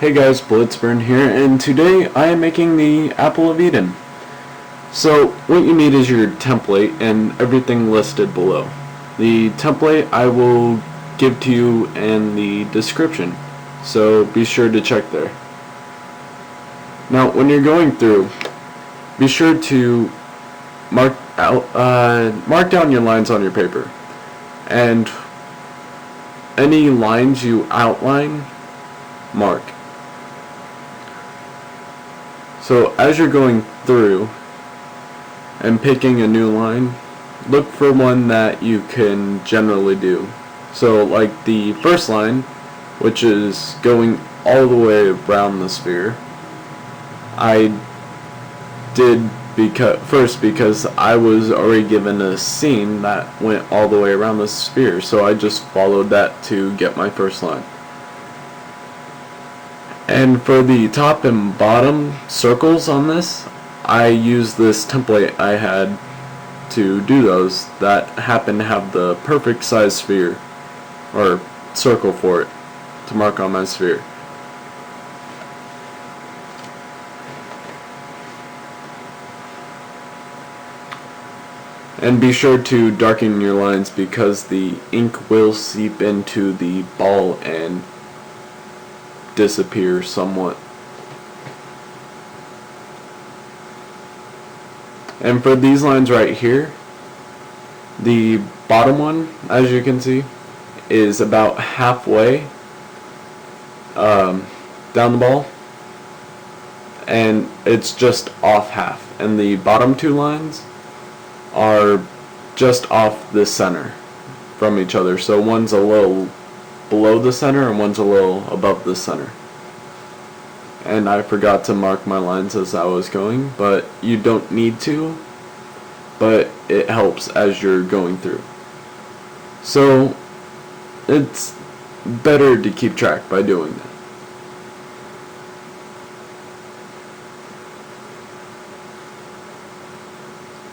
Hey guys, Blitzburn here, and today I am making the Apple of Eden. So what you need is your template and everything listed below. The template I will give to you in the description, so be sure to check there. Now when you're going through, be sure to mark down your lines on your paper, and any lines you outline, mark. So as you're going through and picking a new line, look for one that you can generally do. So like the first line, which is going all the way around the sphere, I did because I was already given a scene that went all the way around the sphere, so I just followed that to get my first line. And for the top and bottom circles on this, I used this template I had to do those that happen to have the perfect size sphere or circle for it to mark on my sphere. And be sure to darken your lines because the ink will seep into the ball and disappear somewhat. And for these lines right here, the bottom one, as you can see, is about halfway down the ball, and it's just off half, and the bottom two lines are just off the center from each other, so one's a little below the center and one's a little above the center. And I forgot to mark my lines as I was going, but you don't need to, but it helps as you're going through. So it's better to keep track by doing that.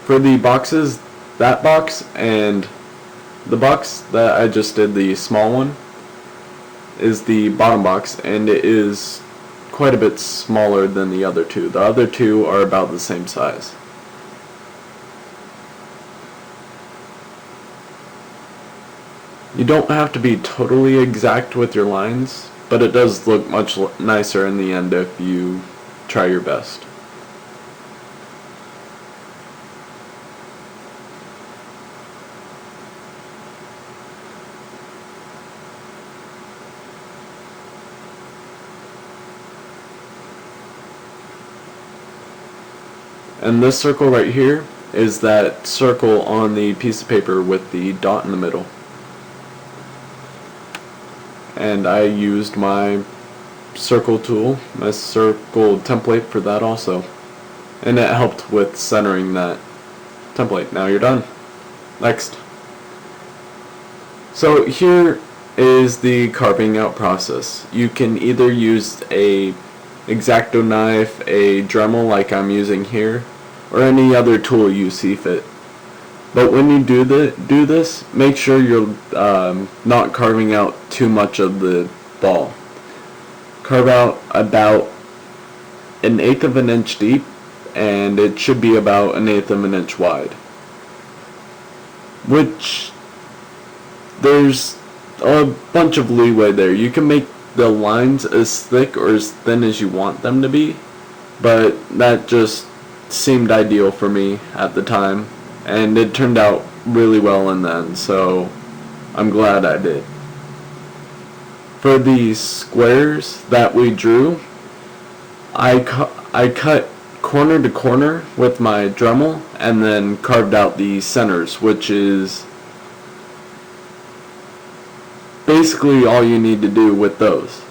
For the boxes, that box and the box that I just did, the small one, is the bottom box, and it is quite a bit smaller than the other two. The other two are about the same size. You don't have to be totally exact with your lines, but it does look much nicer in the end if you try your best. And this circle right here is that circle on the piece of paper with the dot in the middle. And I used my circle tool, my circle template for that also. And it helped with centering that template. Now you're done. Next. So here is the carving out process. You can either use a X-Acto knife, a Dremel like I'm using here, or any other tool you see fit. But when you do this, make sure you're not carving out too much of the ball. Carve out about 1/8 of an inch deep, and it should be about 1/8 of an inch wide. Which, there's a bunch of leeway there. You can make the lines as thick or as thin as you want them to be, but that just seemed ideal for me at the time, and it turned out really well in the end, so I'm glad I did. For the squares that we drew, I cut corner to corner with my Dremel and then carved out the centers, which is basically all you need to do with those.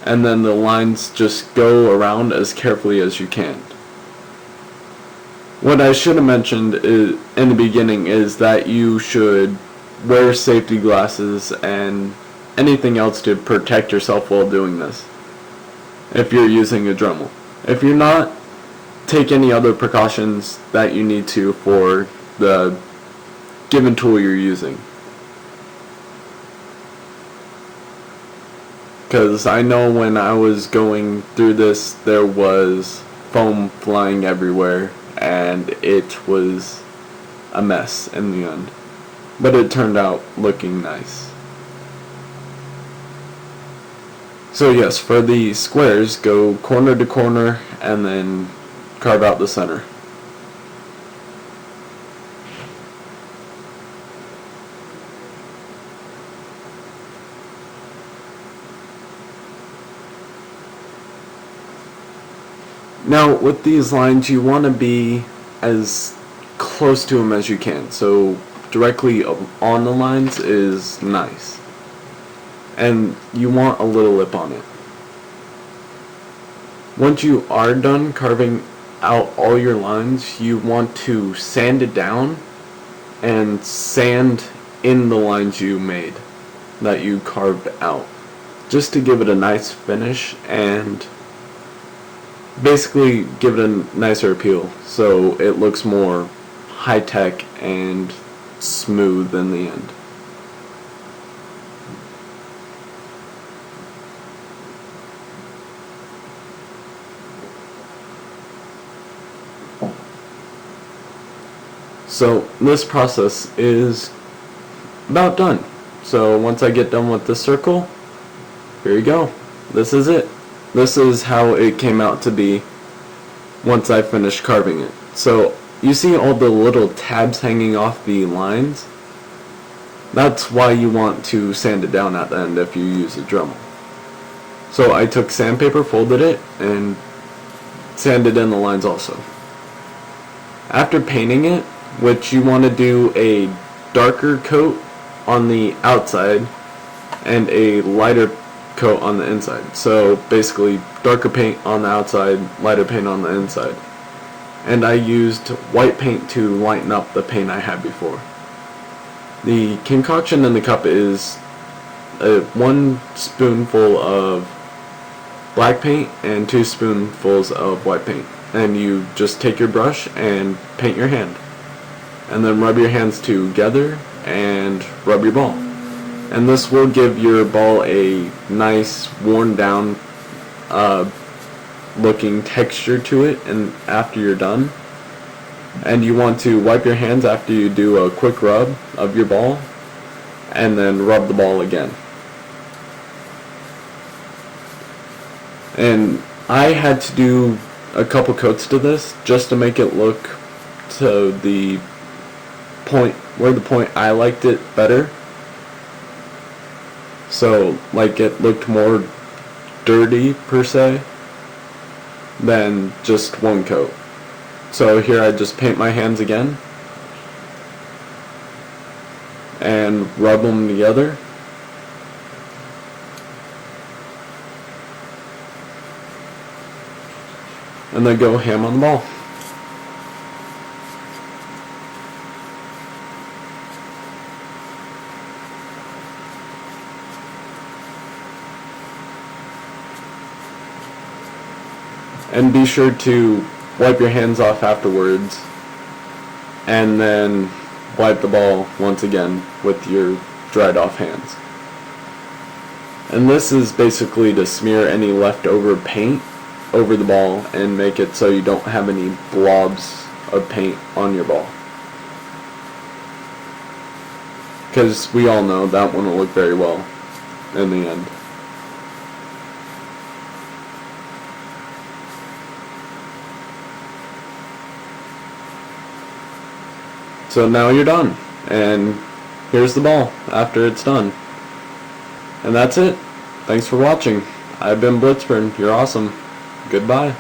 And then the lines just go around as carefully as you can. What I should have mentioned in the beginning is that you should wear safety glasses and anything else to protect yourself while doing this, if you're using a Dremel. If you're not, take any other precautions that you need to for the given tool you're using. because I know when I was going through this there was foam flying everywhere and it was a mess in the end, but it turned out looking nice. So yes, for the squares, go corner to corner and then carve out the center. Now with these lines you want to be as close to them as you can, so directly on the lines is nice. And you want a little lip on it. Once you are done carving out all your lines, you want to sand it down and sand in the lines you made, that you carved out, just to give it a nice finish and basically give it a nicer appeal so it looks more high-tech and smooth in the end. So this process is about done. So once I get done with this circle, here you go. This is it. This is how it came out to be once I finished carving it. So you see all the little tabs hanging off the lines? That's why you want to sand it down at the end if you use a Dremel. So I took sandpaper, folded it, and sanded in the lines also. After painting it, which you want to do a darker coat on the outside and a lighter coat on the inside. So basically darker paint on the outside, lighter paint on the inside. And I used white paint to lighten up the paint I had before. The concoction in the cup is 1 spoonful of black paint and 2 spoonfuls of white paint. And you just take your brush and paint your hand. And then rub your hands together and rub your ball. And this will give your ball a nice worn down looking texture to it and after you're done. And you want to wipe your hands after you do a quick rub of your ball and then rub the ball again. And I had to do a couple coats to this just to make it look to the point I liked it better. So like it looked more dirty per se than just one coat. So here I just paint my hands again and rub them together. And then go ham on the ball. And be sure to wipe your hands off afterwards and then wipe the ball once again with your dried off hands. And this is basically to smear any leftover paint over the ball and make it so you don't have any blobs of paint on your ball. Because we all know that won't look very well in the end. So now you're done, and here's the ball after it's done. And that's it. Thanks for watching. I've been Blitzburn. You're awesome. Goodbye.